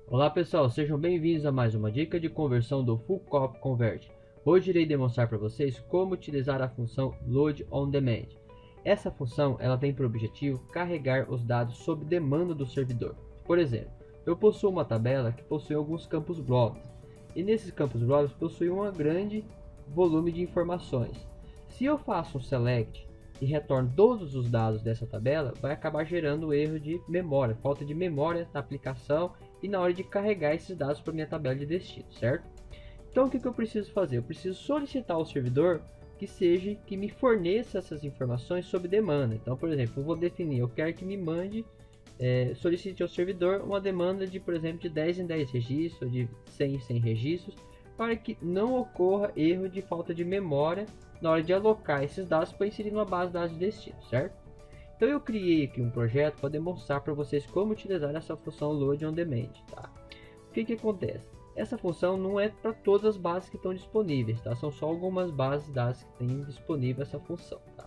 Olá pessoal, sejam bem-vindos a mais uma dica de conversão do Fullcopy Convert. Hoje irei demonstrar para vocês como utilizar a função Load on Demand. Essa função ela tem por objetivo carregar os dados sob demanda do servidor. Por exemplo, eu possuo uma tabela que possui alguns campos blobs, e nesses campos blobs possui um grande volume de informações. Se eu faço um select e retorno todos os dados dessa tabela, vai acabar gerando erro de memória, falta de memória na aplicação e na hora de carregar esses dados para minha tabela de destino, certo? Então o que eu preciso fazer? Eu preciso solicitar ao servidor que me forneça essas informações sob demanda. Então, por exemplo, eu vou definir, eu quero que me mande, solicite ao servidor uma demanda de, por exemplo, de 10 em 10 registros, ou de 100 em 100 registros, para que não ocorra erro de falta de memória na hora de alocar esses dados para inserir numa base de dados de destino, certo? Então eu criei aqui um projeto para demonstrar para vocês como utilizar essa função Load on Demand, tá? O que acontece? Essa função não é para todas as bases que estão disponíveis, tá? São só algumas bases de dados que têm disponível essa função, tá?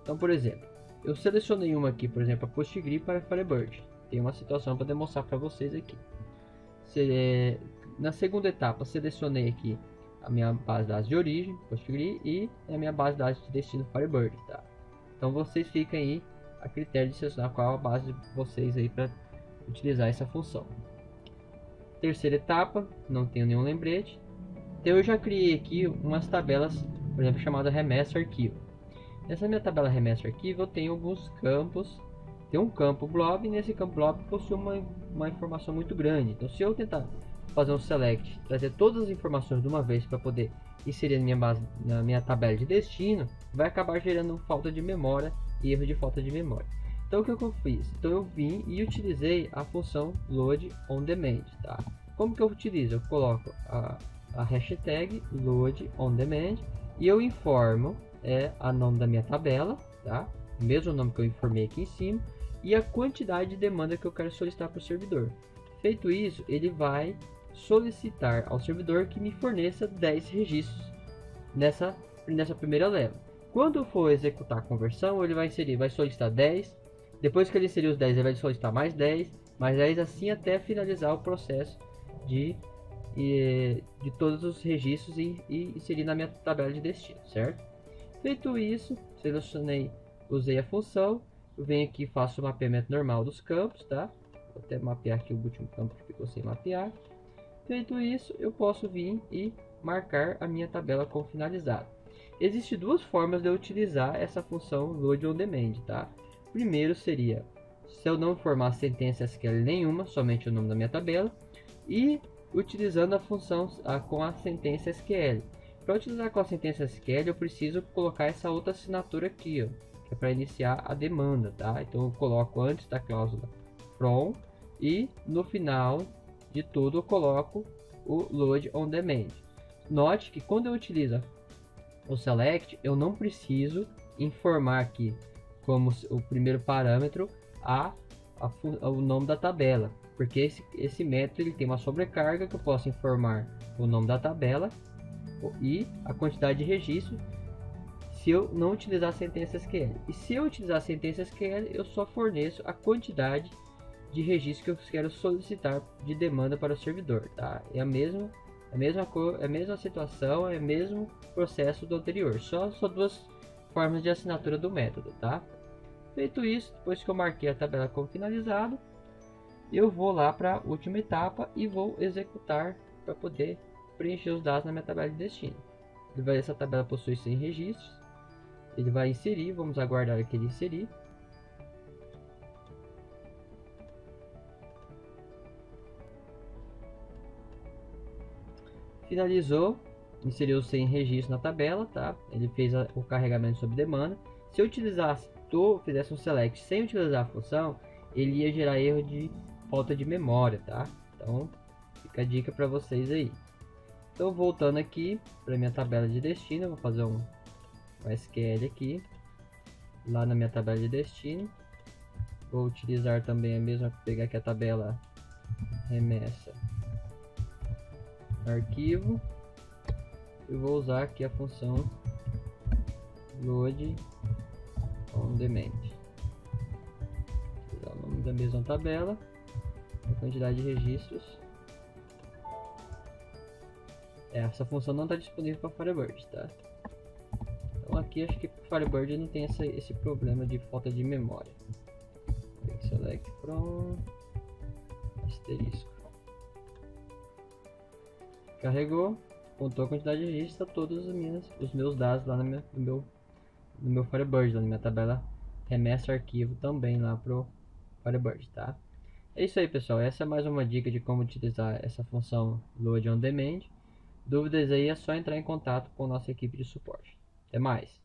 Então, por exemplo, eu selecionei uma aqui, por exemplo, a PostgreSQL para Firebird. Tem uma situação para demonstrar para vocês aqui. Na segunda etapa, selecionei aqui a minha base de dados de origem, PostgreSQL, e a minha base de dados de destino Firebird, tá? Então vocês ficam aí a critério de selecionar qual a base de vocês aí para utilizar essa função. Terceira etapa, não tenho nenhum lembrete. Então eu já criei aqui umas tabelas, por exemplo, chamada remessa arquivo. Nessa minha tabela remessa arquivo eu tenho alguns campos. Tem um campo blob, e nesse campo blob possui uma informação muito grande. Então se eu tentar fazer um select, trazer todas as informações de uma vez para poder inserir na minha tabela de destino, vai acabar gerando falta de memória e erro de falta de memória. Então o que eu fiz? Então eu vim e utilizei a função Load on Demand, tá? Como que eu utilizo? Eu coloco a hashtag Load on Demand e eu informo a nome da minha tabela, tá? O mesmo nome que eu informei aqui em cima, e a quantidade de demanda que eu quero solicitar para o servidor. Feito isso, ele vai solicitar ao servidor que me forneça 10 registros nessa primeira leva. Quando for executar a conversão, ele vai solicitar 10. Depois que ele inserir os 10, ele vai solicitar mais 10, assim até finalizar o processo de todos os registros e inserir na minha tabela de destino, certo? Feito isso, selecionei, usei a função, eu venho aqui e faço o mapeamento normal dos campos, tá? Vou até mapear aqui o último campo que ficou sem mapear. Feito isso, eu posso vir e marcar a minha tabela como finalizada. Existem duas formas de eu utilizar essa função Load on Demand, tá? Primeiro seria, se eu não formar sentença SQL nenhuma, somente o nome da minha tabela, e utilizando a função com a sentença SQL. Para utilizar com a sentença SQL, eu preciso colocar essa outra assinatura aqui, ó, que é para iniciar a demanda, tá? Então eu coloco antes da cláusula from e no final de tudo eu coloco o Load on Demand. Note que quando eu utilizo o select, eu não preciso informar aqui como o primeiro parâmetro o nome da tabela, porque esse método ele tem uma sobrecarga que eu posso informar o nome da tabela e a quantidade de registros se eu não utilizar a sentença SQL. E se eu utilizar a sentença SQL, eu só forneço a quantidade de registros que eu quero solicitar de demanda para o servidor, tá? É a mesma situação, é o mesmo processo do anterior, só duas formas de assinatura do método, tá? Feito isso, depois que eu marquei a tabela como finalizado, eu vou lá para a última etapa e vou executar para poder preencher os dados na minha tabela de destino. Essa tabela possui 100 registros, ele vai inserir, vamos aguardar que ele inserir. Finalizou, inseriu 100 registros na tabela, tá? Ele fez o carregamento sob demanda. Se eu fizesse um select sem utilizar a função, ele ia gerar erro de falta de memória, tá? Então fica a dica para vocês aí. Então voltando aqui para minha tabela de destino, eu vou fazer um SQL aqui, lá na minha tabela de destino. Vou utilizar também a mesma, pegar aqui a tabela remessa arquivo e vou usar aqui a função Load on Demand. Vou usar o nome da mesma tabela, a quantidade de registros essa função não está disponível para Firebird, tá? Então aqui acho que o Firebird não tem esse problema de falta de memória. Quick Select from asterisco. Carregou, contou a quantidade de registros, todos os meus dados lá no meu Firebird, lá na minha tabela remessa arquivo também lá pro Firebird, tá? É isso aí, pessoal. Essa é mais uma dica de como utilizar essa função Load on Demand. Dúvidas aí é só entrar em contato com a nossa equipe de suporte. Até mais!